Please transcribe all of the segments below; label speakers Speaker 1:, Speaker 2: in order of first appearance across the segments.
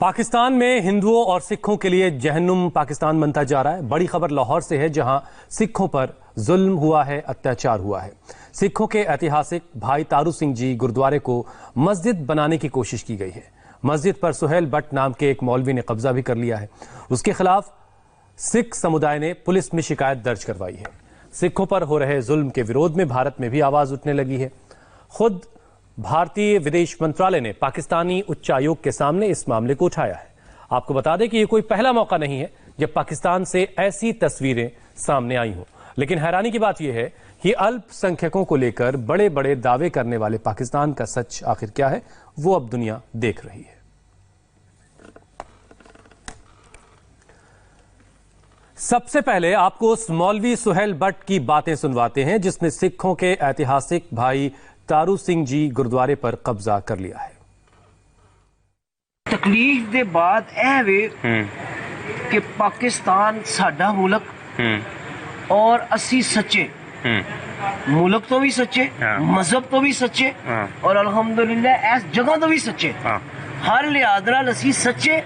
Speaker 1: पाकिस्तान में हिंदुओं और सिखों के लिए जहन्नुम पाकिस्तान बनता जा रहा है। बड़ी खबर लाहौर से है, जहां सिखों पर जुल्म हुआ है, अत्याचार हुआ है। सिखों के ऐतिहासिक भाई तारू सिंह जी गुरुद्वारे को मस्जिद बनाने की कोशिश की गई है। मस्जिद पर सुहेल भट्ट नाम के एक मौलवी ने कब्जा भी कर लिया है। उसके खिलाफ सिख समुदाय ने पुलिस में शिकायत दर्ज करवाई है। सिखों पर हो रहे जुल्म के विरोध में भारत में भी आवाज उठने लगी है। खुद भारतीय विदेश मंत्रालय ने पाकिस्तानी उच्चायोग के सामने इस मामले को उठाया है। आपको बता दें कि यह कोई पहला मौका नहीं है जब पाकिस्तान से ऐसी तस्वीरें सामने आई हों। लेकिन हैरानी की बात यह है कि अल्पसंख्यकों को लेकर बड़े बड़े दावे करने वाले पाकिस्तान का सच आखिर क्या है, वो अब दुनिया देख रही है। सबसे पहले आपको उस मौलवी सुहेल भट्ट की बातें सुनवाते हैं जिसने सिखों के ऐतिहासिक भाई तारू सिंह जी गुरुद्वारे पर कब्जा कर लिया है।
Speaker 2: तकलीफ के बाद ऐ वे कि पाकिस्तान साडा मुल्क और असी सच्चे मुल्क तो भी सच्चे, मजहब तो भी सच्चे और अल्हम्दुलिल्लाह इस जगह तो भी सच्चे। हर लिहाज नाल असी सच्चे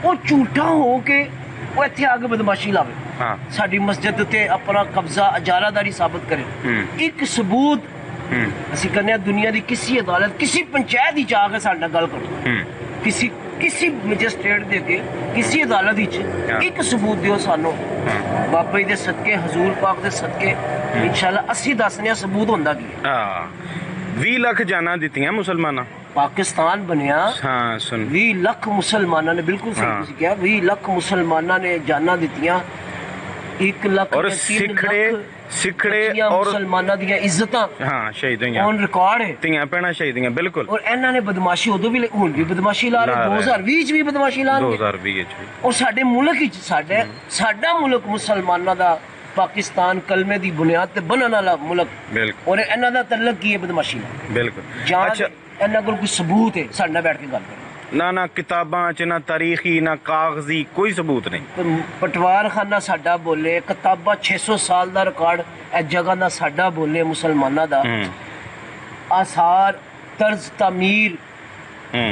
Speaker 2: और झूठा हो के वो इत्थे आके बदमाशी लावे, साडी मस्जिद ते अपना कब्जा इजारादारी साबित करे। एक सबूत ਅਸੀਂ ਕਹਿੰਦੇ ਆ ਦੁਨੀਆ ਦੀ ਕਿਸੇ ਅਦਾਲਤ ਕਿਸੇ ਪੰਚਾਇਤ ਵਿੱਚ ਆ ਕੇ ਸਾਡੇ ਨਾਲ ਗੱਲ ਕਰੋ, ਕਿਸੇ ਮੈਜਿਸਟ੍ਰੇਟ ਦੇ ਅੱਗੇ ਕਿਸੇ ਅਦਾਲਤ ਵਿੱਚ ਇੱਕ ਸਬੂਤ ਦਿਓ ਸਾਨੂੰ ਬਾਬਾ ਜੀ ਦੇ ਸਦਕੇ, ਹਜ਼ੂਰ ਪਾਕ ਦੇ ਸਦਕੇ ਇਨਸ਼ਾਅੱਲਾ ਅਸੀਂ ਦੱਸਨੇ ਆ ਸਬੂਤ ਹੁੰਦਾ ਕੀ ਹੈ।
Speaker 3: 20 ਲੱਖ ਜਾਨਾਂ ਦਿੱਤੀਆਂ ਮੁਸਲਮਾਨਾਂ,
Speaker 2: ਪਾਕਿਸਤਾਨ ਬਣਿਆ।
Speaker 3: ਹਾਂ ਸੁਣ,
Speaker 2: 20 ਲੱਖ ਮੁਸਲਮਾਨਾਂ ਨੇ, ਬਿਲਕੁਲ ਸਹੀ ਤੁਸੀਂ ਕਿਹਾ, 20 ਲੱਖ ਮੁਸਲਮਾਨਾਂ ਨੇ ਜਾਨਾਂ ਦਿੱਤੀਆਂ। 1 ਲੱਖ
Speaker 3: और सिखड़े और
Speaker 2: मुसलमाना दी इज्जतां
Speaker 3: शहीद हुई
Speaker 2: ऑन रिकॉर्ड है,
Speaker 3: तियां भैणां शहीद हुई बिल्कुल।
Speaker 2: और इन्हां ने बदमाशी उदों भी हुण भी बदमाशी ला रहे, 2020 च भी बदमाशी ला रहे,
Speaker 3: 2020 च भी।
Speaker 2: और साडे मुल्क विच साडा मुल्क मुसलमाना दा पाकिस्तान कलमे दी बुनियाद ते बनन वाला मुल्क
Speaker 3: बिल्कुल,
Speaker 2: और इन्हां दा तल्लक की है बदमाशी नाल
Speaker 3: बिल्कुल।
Speaker 2: अच्छा, इन्हां कोल कोई सबूत है साडे नाल बैठ के गल करो।
Speaker 3: ना किताबां च, ना तारीखी, ना कागजी, कोई सबूत नहीं।
Speaker 2: पटवार खाना साडा बोले, किताबां 600 साल दा रिकॉर्ड इस जगह दा साडा बोले मुसलमाना दा, आसार तर्ज तामीर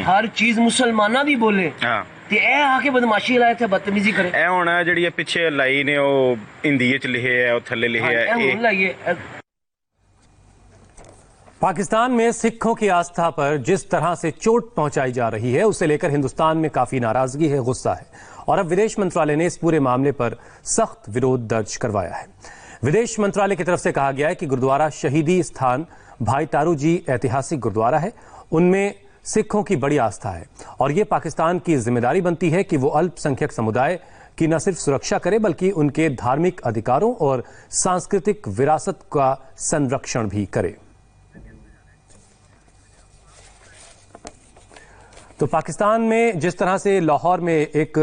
Speaker 2: हर चीज मुसलमाना दी बोले ते ए आके बदमाशी लाए थे, बदतमीजी करे।
Speaker 3: ए हुण जेहड़ी पिछे लाई ने ओ हिंदी च लिखे है, ओ थल्ले लिखे है।
Speaker 1: पाकिस्तान में सिखों की आस्था पर जिस तरह से चोट पहुंचाई जा रही है, उसे लेकर हिंदुस्तान में काफी नाराजगी है, गुस्सा है, और अब विदेश मंत्रालय ने इस पूरे मामले पर सख्त विरोध दर्ज करवाया है। विदेश मंत्रालय की तरफ से कहा गया है कि गुरुद्वारा शहीदी स्थान भाई तारू जी ऐतिहासिक गुरुद्वारा है, उनमें सिखों की बड़ी आस्था है और ये पाकिस्तान की जिम्मेदारी बनती है कि वो अल्पसंख्यक समुदाय की न सिर्फ सुरक्षा करे बल्कि उनके धार्मिक अधिकारों और सांस्कृतिक विरासत का संरक्षण भी करे। तो पाकिस्तान में जिस तरह से लाहौर में एक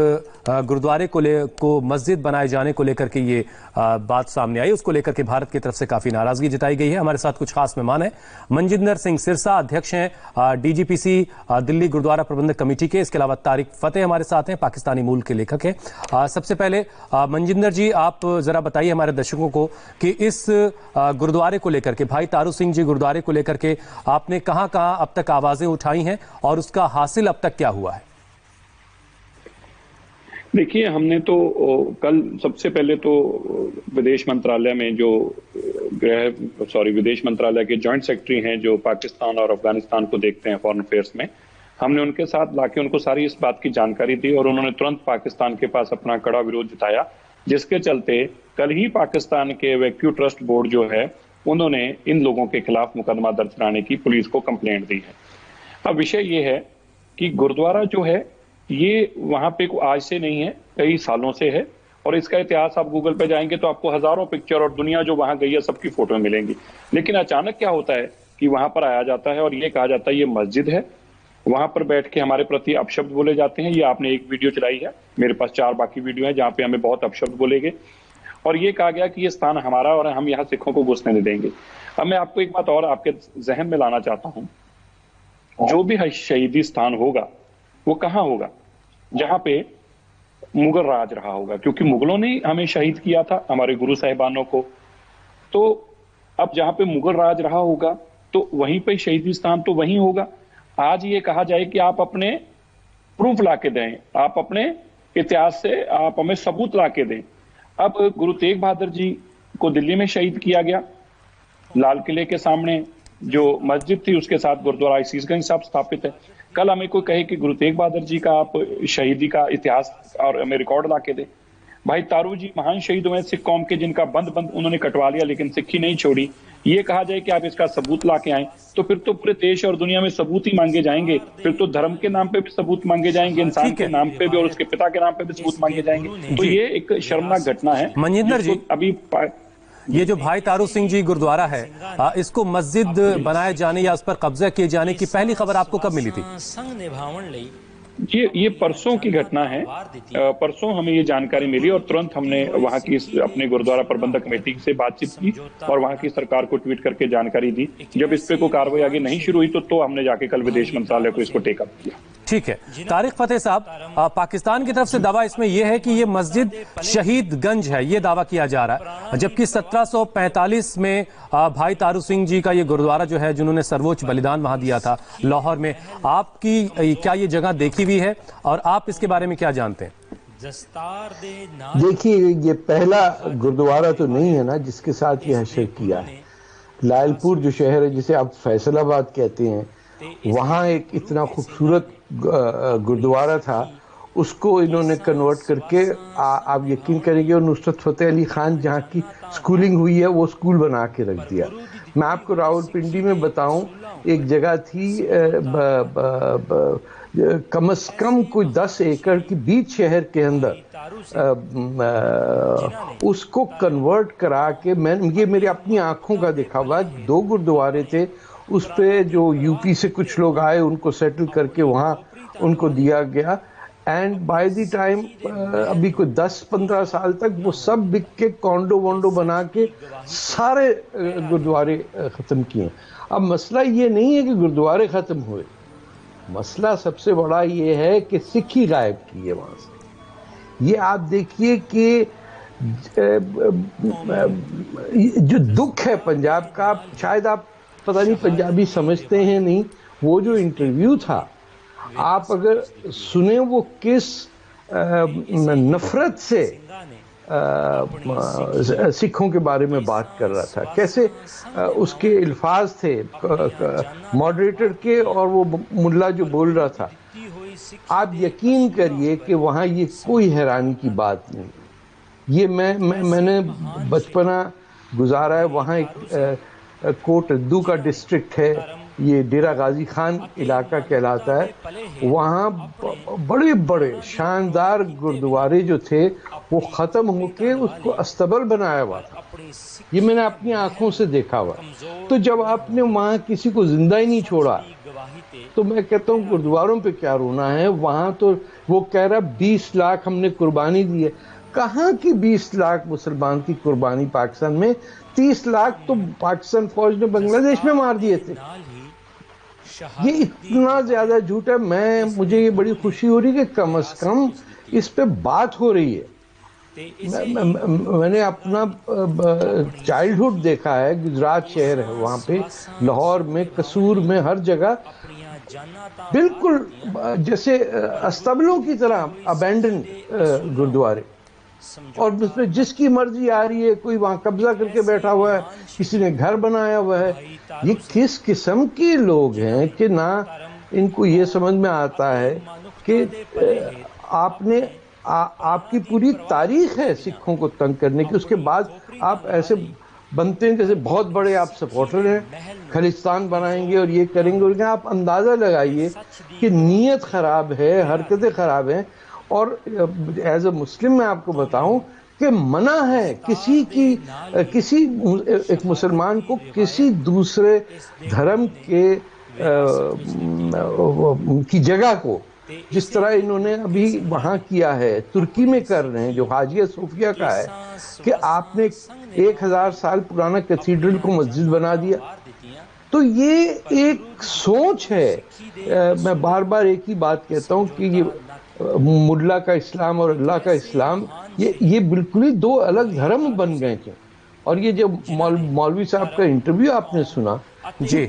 Speaker 1: गुरुद्वारे को मस्जिद बनाए जाने को लेकर के ये बात सामने आई, उसको लेकर के भारत की तरफ से काफी नाराजगी जताई गई है। हमारे साथ कुछ खास मेहमान हैं। मनजिंदर सिंह सिरसा अध्यक्ष हैं डीजीपीसी दिल्ली गुरुद्वारा प्रबंधक कमेटी के। इसके अलावा तारिक फतेह हमारे साथ हैं, पाकिस्तानी मूल के लेखक हैं। सबसे पहले मनजिंदर जी, आप जरा बताइए हमारे दर्शकों को कि इस गुरुद्वारे को लेकर के, भाई तारू सिंह जी गुरुद्वारे को लेकर के आपने कहां कहां अब तक आवाजें उठाई हैं और उसका हासिल अब तक क्या हुआ है?
Speaker 4: देखिए, हमने तो कल सबसे पहले तो विदेश मंत्रालय में जो विदेश मंत्रालय के जॉइंट सेक्रेटरी हैं जो पाकिस्तान और अफगानिस्तान को देखते हैं फॉरेन अफेयर्स में, हमने उनके साथ लाके उनको सारी इस बात की जानकारी दी और उन्होंने तुरंत पाकिस्तान के पास अपना कड़ा विरोध जताया, जिसके चलते कल ही पाकिस्तान के वैक्यू ट्रस्ट बोर्ड जो है उन्होंने इन लोगों के खिलाफ मुकदमा दर्ज कराने की पुलिस को कंप्लेंट दी है। अब विषय ये है कि गुरुद्वारा जो है ये वहां पे आज से नहीं है, कई सालों से है और इसका इतिहास आप गूगल पे जाएंगे तो आपको हजारों पिक्चर और दुनिया जो वहां गई है सबकी फोटो मिलेंगी। लेकिन अचानक क्या होता है कि वहां पर आया जाता है और ये कहा जाता है ये मस्जिद है, वहां पर बैठ के हमारे प्रति अपशब्द बोले जाते हैं। ये आपने एक वीडियो चलाई है, मेरे पास 4 बाकी वीडियो है जहां पे हमें बहुत अपशब्द बोले गए और ये कहा गया कि ये स्थान हमारा और हम यहाँ सिखों को घुसने नहीं देंगे। अब मैं आपको एक बात और आपके जहन में लाना चाहता हूं, जो भी शहीदी स्थान होगा वो कहां होगा? जहां पे मुगल राज रहा होगा, क्योंकि मुगलों ने हमें शहीद किया था, हमारे गुरु साहिबानों को। तो अब जहां पे मुगल राज रहा होगा तो वहीं पे शहीदी स्थान तो वहीं होगा। आज ये कहा जाए कि आप अपने प्रूफ ला के दें, आप अपने इतिहास से आप हमें सबूत ला के दें। अब गुरु तेग बहादुर जी को दिल्ली में शहीद किया गया, लाल किले के सामने जो मस्जिद थी उसके साथ गुरुद्वारा शीशगंज साहब स्थापित है। कल हमें कोई कहे कि गुरु तेग बहादुर जी का आप शहीदी का इतिहास और हमें रिकॉर्ड ला के दे। भाई तारू जी महान शहीद हुए सिख कौम के, जिनका बंद उन्होंने कटवा लिया लेकिन सिक्खी नहीं छोड़ी। ये कहा जाए कि आप इसका सबूत ला के आए, तो फिर तो पूरे देश और दुनिया में सबूत ही मांगे जाएंगे। फिर तो धर्म के नाम पे भी सबूत मांगे जाएंगे, इंसान के नाम पे भी और उसके पिता के नाम पे भी सबूत मांगे जाएंगे। तो ये एक शर्मनाक घटना है।
Speaker 1: मनजिंदर जी,
Speaker 4: अभी
Speaker 1: ये जो भाई तारू सिंह जी गुरुद्वारा है, इसको मस्जिद बनाए जाने या उस पर कब्जा किए जाने की पहली खबर आपको कब मिली थी?
Speaker 4: ये परसों की घटना है। परसों हमें ये जानकारी मिली और तुरंत हमने वहाँ की अपने गुरुद्वारा प्रबंधक कमेटी से बातचीत की और वहाँ की सरकार को ट्वीट करके जानकारी दी। जब इस पे कोई कार्रवाई आगे नहीं शुरू हुई तो हमने जाके कल विदेश मंत्रालय को इसको टेकअप किया।
Speaker 1: ठीक है, तारिक फतेह साहब, पाकिस्तान की तरफ से दावा इसमें यह है कि ये मस्जिद शहीदगंज है, ये दावा किया जा रहा है, जबकि 1745 में भाई तारू सिंह जी का ये गुरुद्वारा जो है, जिन्होंने सर्वोच्च बलिदान वहां दिया था लाहौर में, आपकी क्या ये जगह देखी हुई है और आप इसके बारे में क्या जानते हैं?
Speaker 5: देखिए, ये पहला गुरुद्वारा तो नहीं है ना जिसके साथ ये हशर किया है। लालपुर जो शहर है जिसे आप फैसलाबाद कहते हैं, वहाँ एक इतना खूबसूरत गुरुद्वारा था, उसको इन्होंने कन्वर्ट करके आप यकीन करेंगे, और नुसरत फतेह अली खान जहाँ की स्कूलिंग हुई है वो स्कूल बना के रख दिया। मैं आपको रावलपिंडी में बताऊं, एक जगह थी कम से कम कोई 10 एकड़ की बीच शहर के अंदर, उसको कन्वर्ट करा के ये मेरी अपनी आंखों का देखा हुआ, 2 गुरुद्वारे थे, उस पे जो यूपी से कुछ लोग आए उनको सेटल करके वहाँ उनको दिया गया। एंड बाय द टाइम अभी कोई 10-15 साल तक वो सब बिक के कॉन्डो वोंडो बना के सारे गुरुद्वारे ख़त्म किए। अब मसला ये नहीं है कि गुरुद्वारे ख़त्म हुए, मसला सबसे बड़ा ये है कि सिक्खी गायब की है वहाँ से। ये आप देखिए कि जो दुख है पंजाब का, शायद आप पता नहीं पंजाबी समझते हैं नहीं, वो जो इंटरव्यू था आप अगर सुने वो किस नफरत से सिखों के बारे में बात कर रहा था, कैसे उसके अल्फाज थे मॉडरेटर के और वो मुल्ला जो बोल रहा था। आप यकीन करिए कि वहाँ ये कोई हैरानी की बात नहीं। ये मैंने बचपना गुजारा है वहाँ। एक कोट अद्दू का डिस्ट्रिक्ट है, ये डेरा गाजी खान इलाका कहलाता है। वहाँ बड़े बड़े शानदार गुरुद्वारे जो थे वो ख़त्म होके उसको अस्तबल बनाया हुआ था। ये मैंने अपनी आंखों से देखा हुआ। तो जब आपने वहाँ किसी को जिंदा ही नहीं छोड़ा तो मैं कहता हूँ गुरुद्वारों पे क्या रोना है। वहाँ तो वो कह रहा 20 लाख हमने कुर्बानी दी है। कहाँ की 20 लाख मुसलमान की कुर्बानी पाकिस्तान में? 30 लाख तो पाकिस्तान फौज ने बांग्लादेश में मार दिए थे। ये इतना ज्यादा झूठ है। मुझे ये बड़ी खुशी हो रही है कि कम से कम इस पे बात हो रही है। मैंने अपना चाइल्डहुड देखा है, गुजरात शहर है वहाँ पे, लाहौर में, कसूर में, हर जगह बिल्कुल जैसे अस्तबलों की तरह अबैंडन गुरुद्वारे, और उसमें जिसकी मर्जी आ रही है, कोई वहाँ कब्जा करके बैठा हुआ है, किसी ने घर बनाया हुआ है। ये किस किस्म के लोग हैं कि ना इनको ये समझ में आता है कि आपने आपकी पूरी तारीख है सिखों को तंग करने की, उसके बाद आप ऐसे बनते हैं जैसे बहुत बड़े आप सपोर्टर हैं, खालिस्तान बनाएंगे और ये करेंगे। और आप अंदाज़ा लगाइए कि नीयत ख़राब है, हरकतें ख़राब हैं। और एज ए मुस्लिम मैं आपको बताऊं कि मना है किसी एक मुसलमान को किसी दूसरे धर्म के की जगह को, जिस तरह इन्होंने अभी वहाँ किया है, तुर्की में कर रहे हैं, जो हाजिया सोफिया का है, कि आपने 1000 साल पुराना कैथीड्रल को मस्जिद बना दिया। तो ये एक सोच है। मैं बार बार एक ही बात कहता हूँ कि ये मुल्ला का इस्लाम और अल्लाह का इस्लाम, ये बिल्कुल ही 2 अलग धर्म बन गए थे। और ये जब मौलवी साहब का इंटरव्यू आपने सुना जी,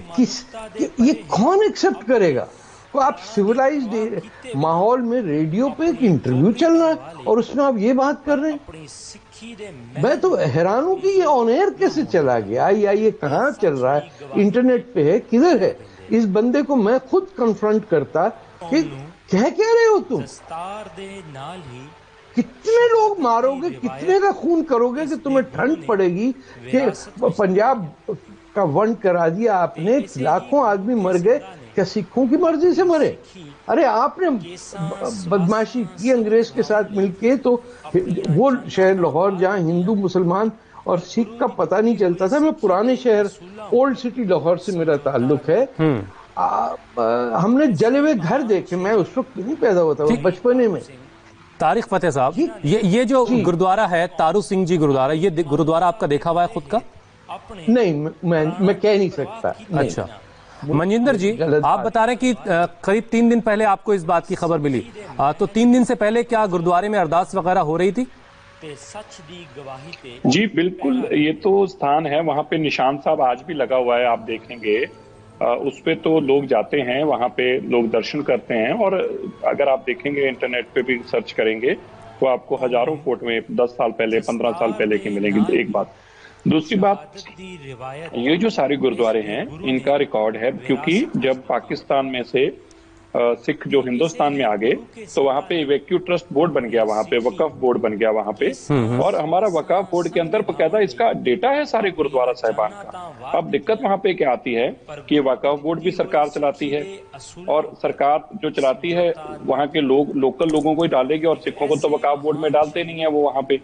Speaker 5: ये कौन एक्सेप्ट करेगा? तो आप सिविलाइज्ड माहौल में रेडियो पे एक इंटरव्यू चल रहा है और उसमें आप ये बात कर रहे हैं। मैं तो हैरान हूं कि ये ऑन एयर कैसे चला गया, ये कहाँ चल रहा है, इंटरनेट पे है, किधर है। इस बंदे को मैं खुद कन्फ्रंट करता कि क्या कह रहे हो तुम, कितने लोग मारोगे, कितने का खून करोगे कि तुम्हें ठंड पड़ेगी कि पंजाब का वन करा दिया आपने, लाखों आदमी मर गए, क्या सिखों की मर्जी से मरे? अरे आपने बदमाशी की अंग्रेज के साथ मिलके, तो वो शहर लाहौर जहां हिंदू मुसलमान और सिख का पता नहीं चलता था, मैं पुराने शहर ओल्ड सिटी लाहौर से मेरा ताल्लुक है, हमने जले हुए घर देखे, मैं उस वक्त नहीं पैदा होता, बचपने में।
Speaker 1: तारिक फतेह साहब, ये जो गुरुद्वारा है तारू सिंह जी गुरुद्वारा, ये गुरुद्वारा आपका देखा हुआ है खुद का?
Speaker 5: नहीं, मैं कह नहीं सकता।
Speaker 1: अच्छा, मनजिंदर जी, आप बता रहे हैं कि करीब 3 दिन पहले आपको इस बात की खबर मिली, तो 3 दिन से पहले क्या गुरुद्वारे में अरदास वगैरह हो रही थी?
Speaker 4: जी बिल्कुल, ये तो स्थान है, वहाँ पे निशान साहब आज भी लगा हुआ है, आप देखेंगे उस पे तो लोग जाते हैं, वहाँ पे लोग दर्शन करते हैं, और अगर आप देखेंगे इंटरनेट पे भी सर्च करेंगे तो आपको हजारों फोटोएं 10 साल पहले 15 साल पहले की मिलेंगी। एक बात, दूसरी बात, ये जो सारे गुरुद्वारे हैं इनका रिकॉर्ड है, क्योंकि जब पाकिस्तान में से सिख जो हिंदुस्तान में आ गए तो वहाँ पे इवैक्यू ट्रस्ट बोर्ड बन गया, वहाँ पे वक्फ बोर्ड बन गया वहाँ पे, और हमारा वक्फ बोर्ड के अंदर बकायदा इसका डेटा है सारे गुरुद्वारा साहिबान का। अब दिक्कत वहाँ पे क्या आती है कि ये वक्फ बोर्ड भी सरकार चलाती है, और सरकार जो चलाती है वहाँ के लोग लोकल लोगों को ही डालेगी, और सिखों को तो वक्फ बोर्ड में डालते नहीं है वो वहाँ पे,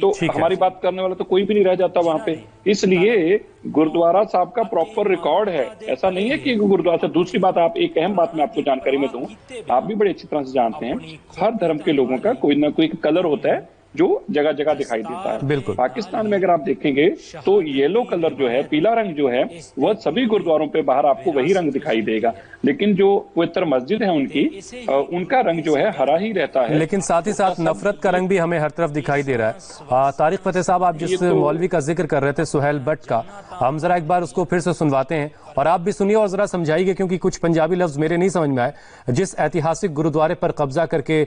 Speaker 4: तो हमारी बात करने वाला तो कोई भी नहीं रह जाता वहां पे। इसलिए गुरुद्वारा साहब का प्रॉपर रिकॉर्ड है, ऐसा नहीं है कि गुरुद्वारा से। दूसरी बात, आप एक अहम बात मैं आपको जानकारी में दूं, आप भी बड़े अच्छी तरह से जानते हैं, हर धर्म के लोगों का कोई ना कोई कलर होता है जो जगह जगह दिखाई देता है।
Speaker 1: बिल्कुल,
Speaker 4: पाकिस्तान में अगर आप देखेंगे तो येलो कलर जो है, पीला रंग जो है, वह सभी गुरुद्वारों पे बाहर आपको वही रंग दिखाई देगा, लेकिन जो पवित्र मस्जिद है उनकी, उनका रंग जो है हरा ही रहता है।
Speaker 1: लेकिन साथ ही साथ नफरत का रंग भी हमें हर तरफ दिखाई दे रहा है। तारिक फतेह साहब, आप जिस मौलवी का जिक्र कर रहे थे सुहेल भट्ट का, हम जरा एक बार उसको फिर से सुनवाते हैं और आप भी सुनिए और जरा समझाइए, क्योंकि कुछ पंजाबी लफ्ज मेरे नहीं समझ में आए। जिस ऐतिहासिक गुरुद्वारे पर कब्जा करके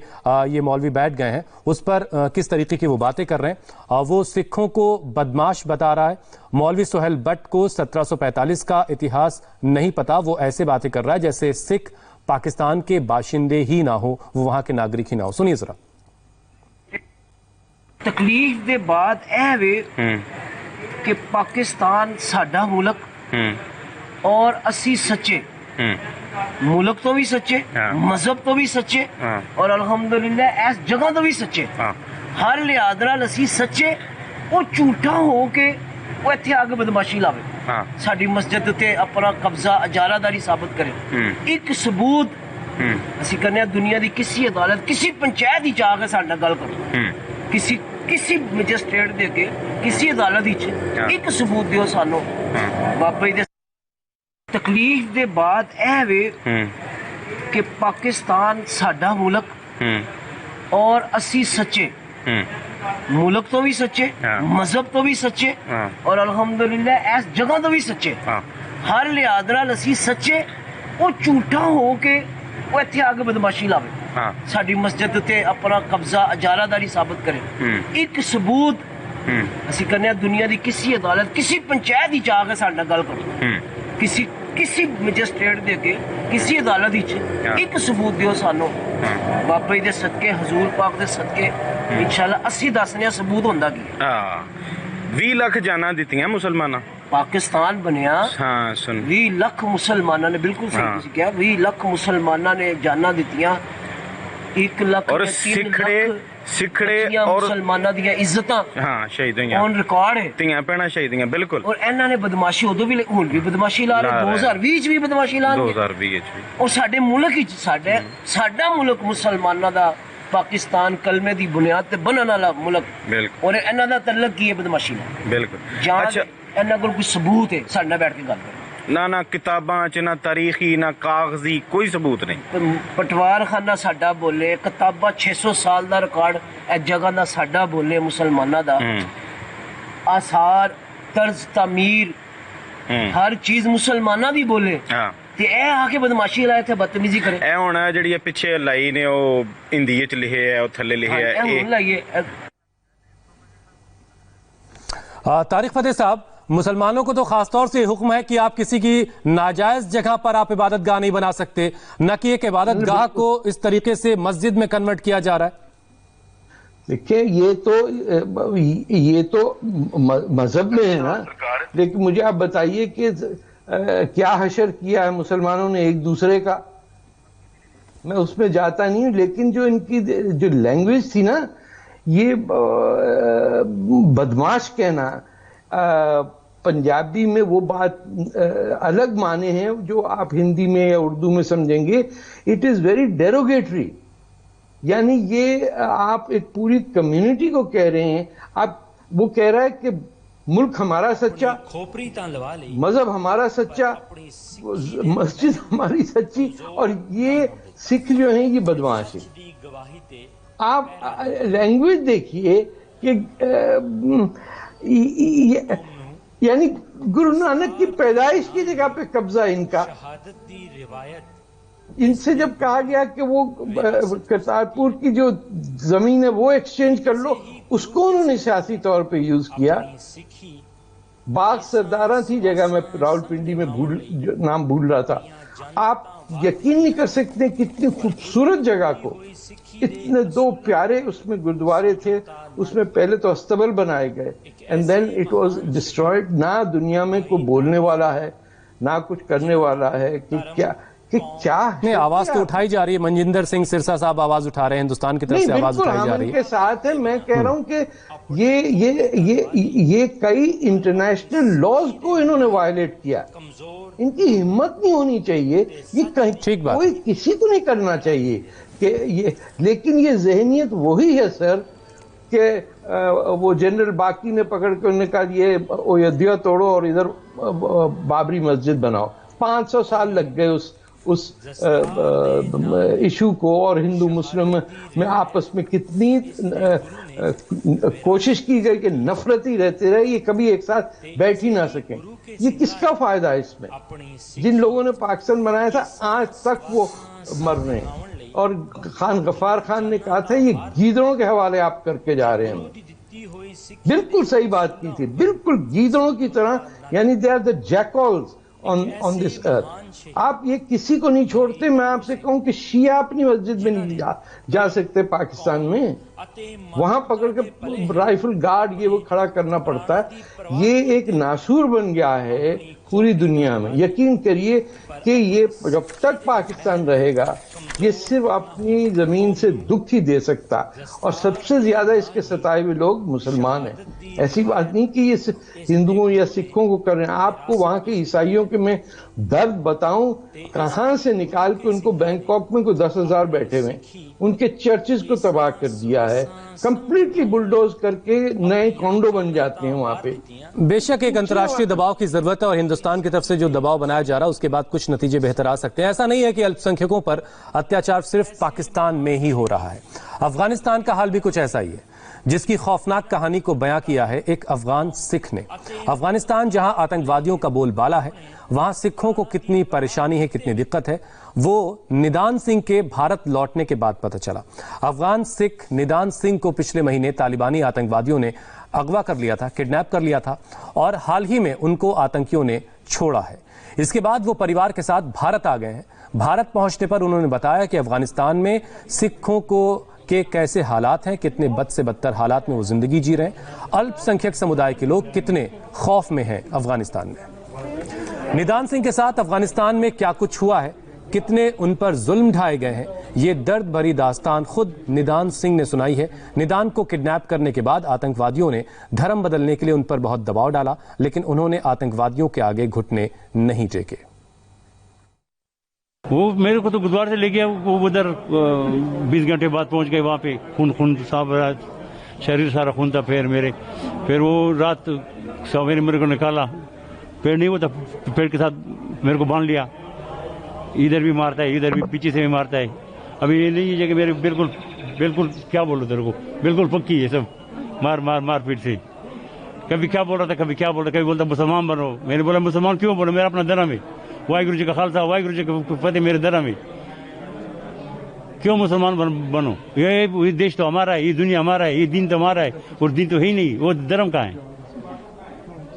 Speaker 1: ये मौलवी बैठ गए हैं, उस पर किस तरीके की वो बातें कर रहे हैं। वो सिखों को बदमाश बता रहा है। मौलवी सुहेल भट्ट को 1745 का इतिहास नहीं पता, वो ऐसे बातें कर रहा है जैसे सिख पाकिस्तान के बाशिंदे ही ना हो, वो वहां के नागरिक ही ना हो। सुनिए जरा।
Speaker 2: तकलीफ दे बाद ऐ वे कि पाकिस्तान साडा मुल्क और असी सच्चे, मुल्क तो भी सच्चे, मजहब तो भी सच्चे, और अल्हम्दुलिल्लाह इस जगह तो भी सच्चे, हर लिहाज नाल असी सच्चे। वो झूठा हो के वो इत्थे आके बदमाशी लावे, साडी मस्जिद ते अपना कब्जा इजारादारी साबित करे। एक सबूत ਅਸੀਂ ਕਹਿੰਦੇ ਹਾਂ ਦੁਨੀਆ ਦੀ ਕਿਸੇ ਅਦਾਲਤ ਕਿਸੇ ਪੰਚਾਇਤ ਵਿੱਚ ਆ ਕੇ ਸਾਡੇ ਨਾਲ ਗੱਲ ਕਰੋ, ਕਿਸੇ ਮੈਜਿਸਟ੍ਰੇਟ ਦੇ ਅੱਗੇ ਕਿਸੇ ਅਦਾਲਤ ਵਿੱਚ ਇੱਕ ਸਬੂਤ ਦਿਓ ਸਾਨੂੰ ਬਾਬਾ ਜੀ ਦੇ। ਤਕਲੀਫ ਦੇ ਬਾਅਦ ਇਹ ਵੇ ਕਿ ਪਾਕਿਸਤਾਨ ਸਾਡਾ ਮੁਲਕ ਔਰ ਅਸੀਂ ਸੱਚੇ, मुल्क तो भी सच्चे, मजहब तो भी सच्चे, और अल्हम्दुलिल्लाह इस जगह तो भी सच्चे, हर लिहाज नाल असी सच्चे। वो झूठा हो के वो इत्थे आके बदमाशी लावे, साडी मस्जिद ते अपना कब्जा इजारादारी साबित करे। एक सबूत ਅਸੀਂ ਕਹਿੰਦੇ ਹਾਂ ਦੁਨੀਆ ਦੀ ਕਿਸੇ ਅਦਾਲਤ ਕਿਸੇ ਪੰਚਾਇਤ ਵਿੱਚ ਆ ਕੇ ਸਾਡੇ ਨਾਲ ਗੱਲ ਕਰੋ, ਕਿਸੇ ਮੈਜਿਸਟ੍ਰੇਟ ਦੇ ਅੱਗੇ ਕਿਸੇ ਅਦਾਲਤ ਵਿੱਚ ਇੱਕ ਸਬੂਤ ਦਿਓ ਸਾਨੂੰ ਬਾਬਾ ਜੀ ਦੇ ਸਦਕੇ, ਹਜ਼ੂਰ ਪਾਕ ਦੇ ਸਦਕੇ, ਇਨਸ਼ਾਅੱਲਾ ਅਸੀਂ ਦੱਸਦੇ ਹਾਂ ਸਬੂਤ ਹੁੰਦਾ ਕੀ ਹੈ।
Speaker 3: 20 ਲੱਖ ਜਾਨਾਂ ਦਿੱਤੀਆਂ ਮੁਸਲਮਾਨਾਂ,
Speaker 2: ਪਾਕਿਸਤਾਨ ਬਣਿਆ,
Speaker 3: ਹਾਂ ਸੁਣ,
Speaker 2: 20 ਲੱਖ ਮੁਸਲਮਾਨਾਂ ਨੇ, ਬਿਲਕੁਲ ਸਹੀ ਤੁਸੀਂ ਕਿਹਾ, 20 ਲੱਖ ਮੁਸਲਮਾਨਾਂ ਨੇ ਜਾਨਾਂ ਦਿੱਤੀਆਂ, 1 ਲੱਖ
Speaker 3: और सिखड़े और
Speaker 2: मुसलमाना दी इज्जतां
Speaker 3: शहीद होईयां,
Speaker 2: ऑन रिकॉर्ड है,
Speaker 3: ਧੀਆਂ ਭੈਣਾਂ ਸ਼ਹੀਦੀਆਂ ਬਿਲਕੁਲ।
Speaker 2: और इन्हां ने बदमाशी उदों भी हुण भी बदमाशी ला रहे, 2020 च भी बदमाशी ला रहे,
Speaker 3: 2020 च भी।
Speaker 2: और साडे मुल्क विच साडा मुल्क मुसलमाना दा पाकिस्तान कलमे दी बुनियाद ते बनन वाला मुल्क,
Speaker 3: बिल्कुल,
Speaker 2: और इन्हां दा तल्लक की है बदमाशी नाल,
Speaker 3: बिल्कुल।
Speaker 2: अच्छा, इन्हां कोल कोई सबूत है साडे नाल बैठ के गल करो,
Speaker 3: ना किताबां च, ना तारीखी, ना कागजी, कोई सबूत नहीं।
Speaker 2: पटवार खाना साडा बोले, किताबां 600 साल दा रिकॉर्ड इस जगह दा साडा बोले मुसलमाना दा, आसार तर्ज तमीर हर चीज मुसलमाना दी बोले, ਤੇ ਇਹ ਆ ਕੇ ਬਦਮਾਸ਼ੀ ਵਾਲਾ ਇੱਥੇ ਬਦਤਮੀਜ਼ੀ ਕਰੇ।
Speaker 3: ਇਹ ਹੁਣ ਜਿਹੜੀ ਇਹ ਪਿੱਛੇ ਲਾਈ ਨੇ ਉਹ ਹਿੰਦੀ ਵਿੱਚ ਲਿਖੇ ਹੈ, ਉਹ ਥੱਲੇ ਲਿਖੇ ਹੈ,
Speaker 2: ਇਹ ਹੁਣ ਲਾਈਏ।
Speaker 1: तारिक फतेह साहब, मुसलमानों को तो खासतौर से हुक्म है कि आप किसी की नाजायज जगह पर आप इबादत गाह नहीं बना सकते, न कि एक इबादत गाह को इस तरीके से मस्जिद में कन्वर्ट किया जा रहा है।
Speaker 5: देखिए ये तो मजहब में है ना, लेकिन मुझे आप बताइए कि क्या हशर किया है मुसलमानों ने एक दूसरे का। मैं उसमें जाता नहीं हूं, लेकिन जो इनकी जो लैंग्वेज थी ना, ये बदमाश कहना, पंजाबी में वो बात अलग माने हैं जो आप हिंदी में या उर्दू में समझेंगे। इट इज वेरी डेरोगेटरी, यानी ये आप एक पूरी कम्युनिटी को कह रहे हैं। आप वो कह रहा है कि मुल्क हमारा सच्चा, मजहब हमारा सच्चा, मस्जिद हमारी सच्ची, और ये सिख जो हैं ये बदमाश है। आप लैंग्वेज देखिए कि यानी गुरु नानक की पैदाइश की जगह पे कब्जा इनका। इनसे जब कहा गया कि वो करतारपुर की जो जमीन है वो एक्सचेंज कर लो, उसको उन्होंने सियासी तौर पे यूज किया। बाग सरदारा थी जगह, में रावलपिंडी में नाम भूल रहा था। आप यकीन नहीं कर सकते कितनी खूबसूरत जगह को, इतने दो प्यारे उसमें गुरुद्वारे थे, उसमें पहले तो अस्तबल बनाए गए and then it was destroyed. ना दुनिया में कोई बोलने वाला है, ना कुछ करने वाला है कि क्या
Speaker 1: नहीं। आवाज तो उठाई जा रही है, मनजिंदर सिंह सिरसा साहब आवाज उठा रहे हैं, हिंदुस्तान की तरफ से आवाज उठाई जा रही है।
Speaker 5: के साथ है, मैं कह रहा हूं कि ये कई इंटरनेशनल लॉज को इन्होंने वायलेट किया। इनकी हिम्मत नहीं होनी चाहिए, ये कोई किसी को नहीं करना चाहिए कि ये, लेकिन ये जहनियत वही है सर कि वो जनरल बाकी ने पकड़ के उन्होंने कहा ये अयोध्या तोड़ो और इधर बाबरी मस्जिद बनाओ। 500 साल लग गए उस इशू को, और हिंदू मुस्लिम में आपस में कितनी कोशिश की गई कि नफरत ही रहते रहे, ये कभी एक साथ बैठ ही ना सकें। ये किसका फायदा है इसमें? जिन लोगों ने पाकिस्तान बनाया था आज तक वो मर रहे हैं, और खान गफ्फार खान ने कहा था ये गीदड़ों के हवाले आप करके जा रहे हैं। बिल्कुल सही बात की थी, बिल्कुल गीदड़ों की तरह, यानी they are the jackals on this earth. आप ये किसी को नहीं छोड़ते। मैं आपसे कहूं कि शिया अपनी मस्जिद में नहीं जा सकते पाकिस्तान में, वहां पकड़ के राइफल गार्ड ये वो खड़ा करना पड़ता है। ये एक नासूर बन गया है पूरी दुनिया में। यकीन करिए कि ये जब तक पाकिस्तान रहेगा ये सिर्फ अपनी जमीन से दुख ही दे सकता, और सबसे ज्यादा इसके सताए हुए लोग मुसलमान हैं। ऐसी बात नहीं कि ये हिंदुओं या सिखों को कर रहे हैं। आपको वहां के ईसाइयों के मैं दर्द बताऊं, कहां से निकाल के उनको बैंकॉक में कोई 10,000 बैठे हुए, उनके चर्चेस को तबाह कर दिया है, कंप्लीटली बुलडोज करके नए कॉन्डो बन जाते हैं वहां पे।
Speaker 1: बेशक एक अंतर्राष्ट्रीय दबाव की जरूरत है, और हिंदुस्तान की तरफ से जो दबाव बनाया जा रहा है उसके बाद कुछ नतीजे बेहतर आ सकते हैं। ऐसा नहीं है कि अल्पसंख्यकों पर अत्याचार सिर्फ पाकिस्तान में ही हो रहा है। अफगानिस्तान का हाल भी कुछ ऐसा ही है, जिसकी खौफनाक कहानी को बयां किया है एक अफगान सिख ने। अफगानिस्तान जहां आतंकवादियों का बोलबाला है, वहां सिखों को कितनी परेशानी है, कितनी दिक्कत है, वो निदान सिंह के भारत लौटने के बाद पता चला। अफगान सिख निदान सिंह को पिछले महीने तालिबानी आतंकवादियों ने अगवा कर लिया था, किडनैप कर लिया था, और हाल ही में उनको आतंकियों ने छोड़ा है। इसके बाद वो परिवार के साथ भारत आ गए हैं। भारत पहुंचने पर उन्होंने बताया कि अफगानिस्तान में सिखों के कैसे हालात हैं, कितने बद से बदतर हालात में वो जिंदगी जी रहे हैं, अल्पसंख्यक समुदाय के लोग कितने खौफ में हैं अफगानिस्तान में। निदान सिंह के साथ अफगानिस्तान में क्या कुछ हुआ है, कितने उन पर जुल्म ढाए गए हैं, ये दर्द भरी दास्तान खुद निदान सिंह ने सुनाई है। निदान को किडनैप करने के बाद आतंकवादियों ने धर्म बदलने के लिए उन पर बहुत दबाव डाला, लेकिन उन्होंने आतंकवादियों के आगे घुटने नहीं टेके।
Speaker 6: वो मेरे को तो गुरुद्वारे से ले गया, वो उधर 20 घंटे बाद पहुंच गए वहाँ पे। खून साफ रहा, शरीर सारा खून था। फिर वो रात सवेरे मेरे को निकाला, पेड़ नहीं होता, पेड़ के साथ मेरे को बांध लिया। इधर भी मारता है, इधर भी पीछे से भी मारता है। अभी ये नहीं है कि मेरे बिल्कुल क्या बोलूं तेरे को, बिल्कुल पक्की है सब, मार पीट से। कभी क्या बोल रहा था, कभी बोलता मुसलमान बनो। मैंने बोला मुसलमान क्यों बनो, मेरा अपना धर्म है। वाहिगुरु जी का खालसा वाहिगुरु जी का फतेह मेरे धर्म में। क्यों मुसलमान बनो? ये देश तो हमारा है, ये दुनिया हमारा है, ये दिन तो हमारा है, और दिन तो है ही नहीं, वो धर्म कहाँ है?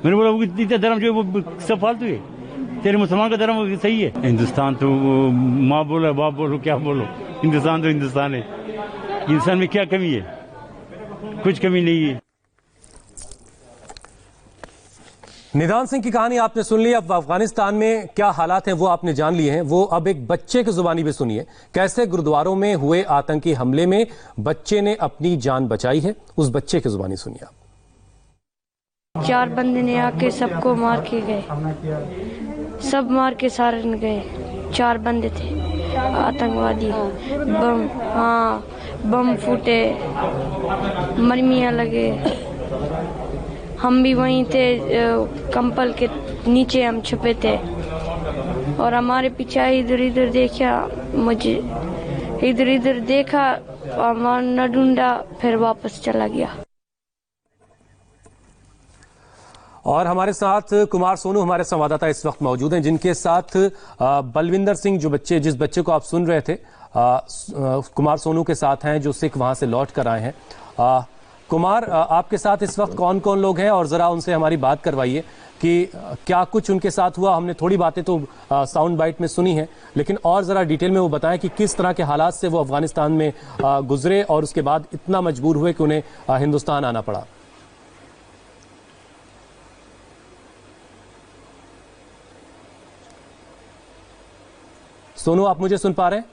Speaker 6: मैंने बोला वो धर्म जो वो सब फालतू है, तेरे मुसलमान का धर्म सही है। हिंदुस्तान तो माँ बोलो बाप बोलो क्या बोलो, हिंदुस्तान तो हिंदुस्तान है। इंसान में क्या कमी है? कुछ कमी नहीं है।
Speaker 1: निदान सिंह की कहानी आपने सुन ली। अब अफगानिस्तान में क्या हालात हैं वो आपने जान लिए हैं। वो अब एक बच्चे की जुबानी भी सुनिए, कैसे गुरुद्वारों में हुए आतंकी हमले में बच्चे ने अपनी जान बचाई है। उस बच्चे की जुबानी सुनिए आप।
Speaker 7: 4 बंदे ने आके सबको मार के गए, सब मार के सारे गए। 4 बंदे थे आतंकवादी। बम फूटे, मरमियाँ लगे। हम भी वहीं थे, कंपल के नीचे हम छुपे थे, और हमारे पीछे इधर इधर देखा, मुझे इधर इधर देखा, न ढूंढा, फिर वापस चला गया।
Speaker 1: और हमारे साथ कुमार सोनू हमारे संवाददाता इस वक्त मौजूद हैं, जिनके साथ बलविंदर सिंह जिस बच्चे को आप सुन रहे थे, कुमार सोनू के साथ हैं, जो सिख वहां से लौट कर आए हैं। कुमार, आपके साथ इस वक्त कौन कौन लोग हैं, और जरा उनसे हमारी बात करवाइए कि क्या कुछ उनके साथ हुआ। हमने थोड़ी बातें तो साउंड बाइट में सुनी हैं, लेकिन और जरा डिटेल में वो बताएं कि किस तरह के हालात से वो अफगानिस्तान में गुजरे और उसके बाद इतना मजबूर हुए कि उन्हें हिंदुस्तान आना पड़ा। सोनू, आप मुझे सुन पा रहे हैं?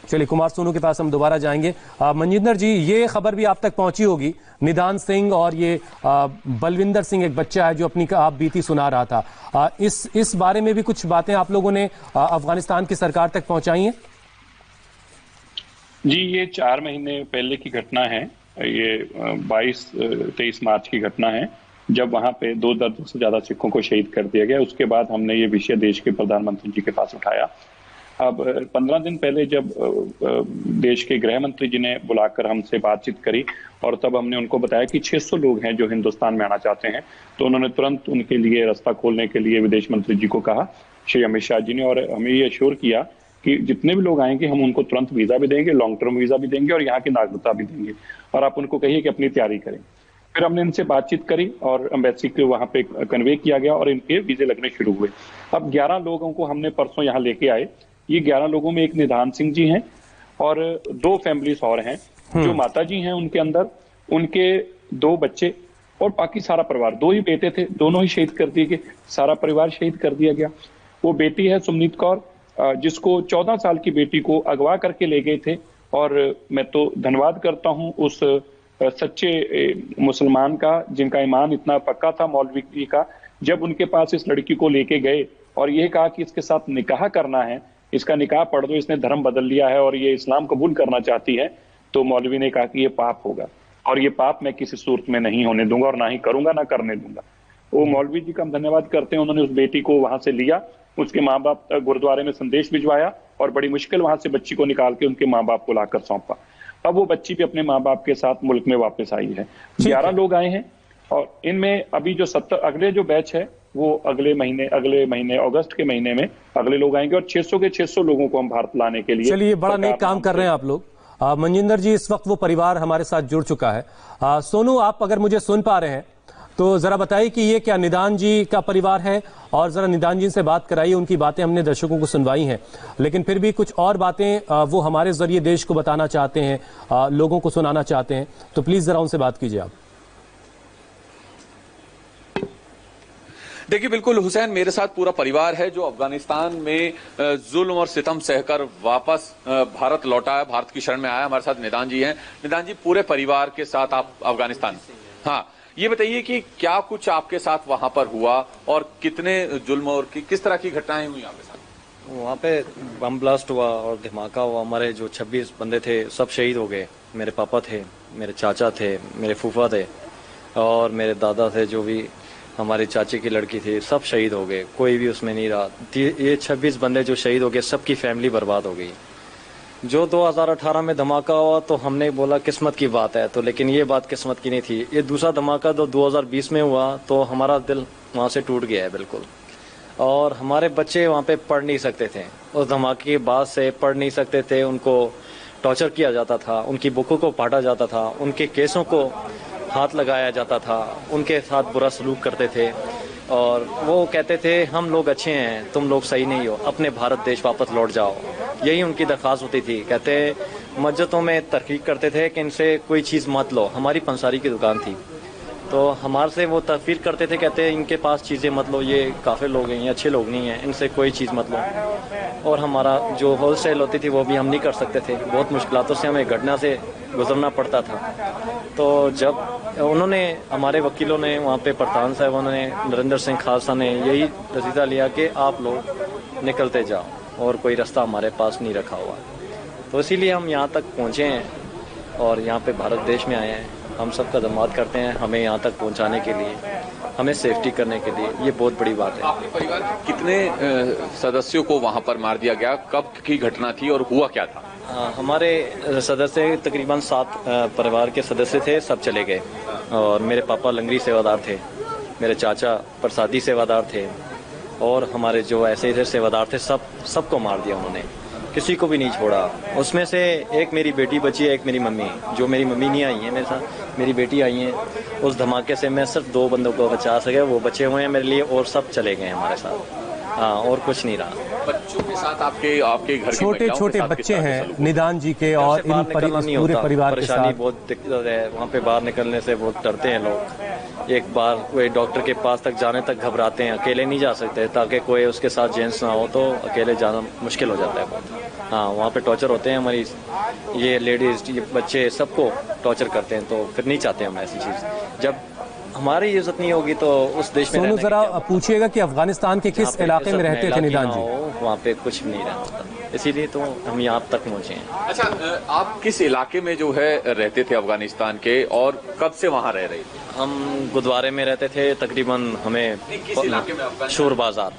Speaker 1: चलिए, कुमार सोनू के पास हम दोबारा जाएंगे। मनजिंदर जी, ये खबर भी आप तक पहुंची होगी, निदान सिंह और ये बलविंदर सिंह एक बच्चा है जो अपनी आप बीती सुना रहा था। इस बारे में भी कुछ बातें आप लोगों ने अफगानिस्तान की सरकार तक पहुंचाई हैं?
Speaker 4: जी, ये 4 महीने पहले की घटना है। ये 22-23 मार्च की घटना है, जब वहां पे 2 दर्जन से ज्यादा सिखों को शहीद कर दिया गया। उसके बाद हमने ये विषय देश के प्रधानमंत्री जी के पास उठाया। अब 15 दिन पहले जब देश के गृह मंत्री जी ने बुलाकर हमसे बातचीत करी, और तब हमने उनको बताया कि 600 लोग हैं जो हिंदुस्तान में आना चाहते हैं, तो उन्होंने तुरंत उनके लिए रास्ता खोलने के लिए विदेश मंत्री जी को कहा, श्री अमित शाह जी ने, और हमें ये अश्योर किया कि जितने भी लोग आएंगे हम उनको तुरंत वीजा भी देंगे, लॉन्ग टर्म वीजा भी देंगे, और यहाँ की नागरिकता भी देंगे, और आप उनको कहिए कि अपनी तैयारी करें। फिर हमने इनसे बातचीत करी और एम्बेसी को वहां पे कन्वे किया गया और इनके वीजे लगने शुरू हुए। अब 11 लोगों को हमने परसों यहाँ लेके आए। ये 11 लोगों में एक निधान सिंह जी हैं और 2 फैमिलीज और हैं। जो माता जी हैं उनके अंदर, उनके 2 बच्चे और बाकी सारा परिवार। 2 ही बेटे थे, दोनों ही शहीद कर दिए गए, सारा परिवार शहीद कर दिया गया। वो बेटी है सुमनीत कौर, जिसको 14 साल की बेटी को अगवा करके ले गए थे, और मैं तो धन्यवाद करता हूं उस सच्चे मुसलमान का जिनका ईमान इतना पक्का था, मौलवी जी का, जब उनके पास इस लड़की को लेके गए और ये कहा कि इसके साथ निकाह करना है, इसका निकाह पढ़ दो, इसने धर्म बदल लिया है और ये इस्लाम कबूल करना चाहती है, तो मौलवी ने कहा कि ये पाप होगा और ये पाप मैं किसी सूरत में नहीं होने दूंगा और ना ही करूंगा, ना करने दूंगा। वो मौलवी जी का हम धन्यवाद करते हैं, उन्होंने उस बेटी को वहां से लिया, उसके माँ बाप गुरुद्वारे में संदेश भिजवाया और बड़ी मुश्किल वहां से बच्ची को निकाल के उनके माँ बाप को लाकर सौंपा। अब वो बच्ची भी अपने माँ बाप के साथ मुल्क में वापस आई है। 11 लोग आए हैं और इनमें अभी जो 70 अगले जो बैच है वो अगले महीने अगस्त के महीने में अगले लोग आएंगे, और 600 के 600 लोगों को हम भारत लाने के लिए।
Speaker 1: चलिए, बड़ा नेक काम कर रहे हैं आप लोग। मनजिंदर जी, इस वक्त वो परिवार हमारे साथ जुड़ चुका है। सोनू, आप अगर मुझे सुन पा रहे हैं तो जरा बताइए कि ये क्या निदान जी का परिवार है, और जरा निदान जी से बात कराइए। उनकी बातें हमने दर्शकों को सुनवाई हैं, लेकिन फिर भी कुछ और बातें वो हमारे जरिए देश को बताना चाहते हैं, लोगों को सुनाना चाहते हैं, तो प्लीज जरा उनसे बात कीजिए आप।
Speaker 8: देखिए, बिल्कुल हुसैन, मेरे साथ पूरा परिवार है जो अफगानिस्तान में जुल्म और सितम सहकर वापस भारत लौटा है, भारत की शरण में आया। हमारे साथ निदान जी हैं। निदान जी, पूरे परिवार के साथ आप अफगानिस्तान, हाँ, ये बताइए कि क्या कुछ आपके साथ वहां पर हुआ और कितने जुल्म और किस तरह की घटनाएं हुई आपके साथ?
Speaker 9: वहाँ पे बम ब्लास्ट हुआ और धमाका हुआ। हमारे जो 26 बंदे थे सब शहीद हो गए। मेरे पापा थे, मेरे चाचा थे, मेरे फूफा थे और मेरे दादा थे, जो भी हमारी चाची की लड़की थी, सब शहीद हो गए, कोई भी उसमें नहीं रहा। ये 26 बंदे जो शहीद हो गए, सबकी फैमिली बर्बाद हो गई। जो 2018 में धमाका हुआ तो हमने बोला किस्मत की बात है, तो लेकिन ये बात किस्मत की नहीं थी। ये दूसरा धमाका जो 2020 में हुआ तो हमारा दिल वहाँ से टूट गया है बिल्कुल। और हमारे बच्चे वहाँ पे पढ़ नहीं सकते थे, उस धमाके के बाद से पढ़ नहीं सकते थे, उनको टॉर्चर किया जाता था, उनकी बुकों को पाटा जाता था, उनके केसों को हाथ लगाया जाता था, उनके साथ बुरा सलूक करते थे। और वो कहते थे हम लोग अच्छे हैं, तुम लोग सही नहीं हो, अपने भारत देश वापस लौट जाओ, यही उनकी दरख्वास्त होती थी। कहते मस्जिदों में तहकीक करते थे कि इनसे कोई चीज़ मत लो। हमारी पंसारी की दुकान थी तो हमारे से वो तफरीक करते थे, कहते इनके पास चीज़ें मत लो, ये काफ़िर लोग हैं, ये अच्छे लोग नहीं हैं, इनसे कोई चीज़ मत लो। और हमारा जो होल सेल होती थी वो भी हम नहीं कर सकते थे, बहुत मुश्किलों से हमें घटना से गुजरना पड़ता था। तो जब उन्होंने हमारे वकीलों ने वहाँ पे प्रधान साहब ने नरेंद्र सिंह खालसा ने यही नतीजा लिया कि आप लोग निकलते जाओ और कोई रास्ता हमारे पास नहीं रखा हुआ, तो इसीलिए हम यहाँ तक पहुँचे हैं और यहाँ पे भारत देश में आए हैं। हम सब का धन्यवाद करते हैं हमें यहाँ तक पहुँचाने के लिए, हमें सेफ्टी करने के लिए, ये बहुत बड़ी बात है।
Speaker 8: आपके परिवार के कितने सदस्यों को वहाँ पर मार दिया गया, कब की घटना थी और हुआ क्या था?
Speaker 9: हमारे सदस्य तकरीबन 7 परिवार के सदस्य थे, सब चले गए। और मेरे पापा लंगरी सेवादार थे, मेरे चाचा प्रसादी सेवादार थे और हमारे जो ऐसे इधर सेवादार थे सबको मार दिया उन्होंने, किसी को भी नहीं छोड़ा। उसमें से एक मेरी बेटी बची है, एक मेरी मम्मी, जो मेरी मम्मी नहीं आई है मेरे साथ, मेरी बेटी आई है। उस धमाके से मैं सिर्फ 2 बंदों को बचा सके, वो बचे हुए हैं मेरे लिए, और सब चले गए हमारे साथ। हाँ, और कुछ नहीं रहा।
Speaker 8: बच्चों के साथ आपके घर
Speaker 1: छोटे छोटे बच्चे हैं निदान जी के, और इन पूरे परिवार के साथ
Speaker 9: बहुत दिक्कत है। वहाँ पे बाहर निकलने से बहुत डरते हैं लोग, एक बार कोई डॉक्टर के पास तक जाने तक घबराते हैं, अकेले नहीं जा सकते, ताकि कोई उसके साथ जेंट्स ना हो तो अकेले जाना मुश्किल हो जाता है बहुत। हाँ, वहाँ पे टॉर्चर होते हैं हमारी, ये लेडीज, ये बच्चे, सबको टॉर्चर करते हैं, तो फिर नहीं चाहते हम ऐसी चीज़। जब हमारी इज्जत नहीं होगी तो उस देश में
Speaker 1: सोनू जरा पूछिएगा कि अफगानिस्तान के किस इलाके में रहते थे निदान जी?
Speaker 9: वहाँ पे कुछ नहीं रहता, इसीलिए तो हम यहाँ तक पहुँचे हैं।
Speaker 8: अच्छा, आप किस इलाके में जो है रहते थे अफगानिस्तान के, और कब से वहाँ रह रहे थे?
Speaker 9: हम गुरुद्वारे में रहते थे, तकरीबन हमें
Speaker 8: किस इलाके में?
Speaker 9: शोर बाजार।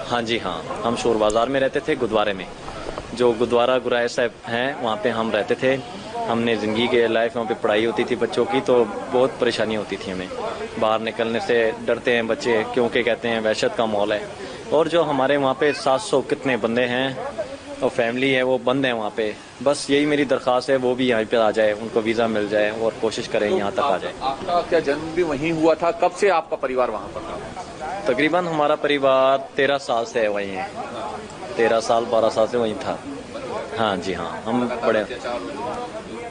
Speaker 9: हाँ जी, हाँ, हम शोर बाजार में रहते थे, गुरुद्वारे में, जो गुरुद्वारा गुराए साहब हैं वहाँ पे हम रहते थे। हमने ज़िंदगी के लाइफ वहाँ पे पढ़ाई होती थी बच्चों की, तो बहुत परेशानी होती थी हमें, बाहर निकलने से डरते हैं बच्चे, क्योंकि कहते हैं वहशत का माहौल है। और जो हमारे वहाँ पे 700 कितने बंदे हैं और फैमिली है, वो बंद है वहाँ पे। बस यही मेरी दरख्वास्त है, वो भी यहाँ पे आ जाए, उनको वीज़ा मिल जाए और कोशिश करें यहाँ तक आ जाए।
Speaker 8: आपका क्या जन्म भी वहीं हुआ था? कब से आपका परिवार वहाँ पर था?
Speaker 9: तकरीबन हमारा परिवार 13 साल से वहीं है, 13 साल 12 साल से वहीं था। हाँ जी, हाँ, हम बड़े,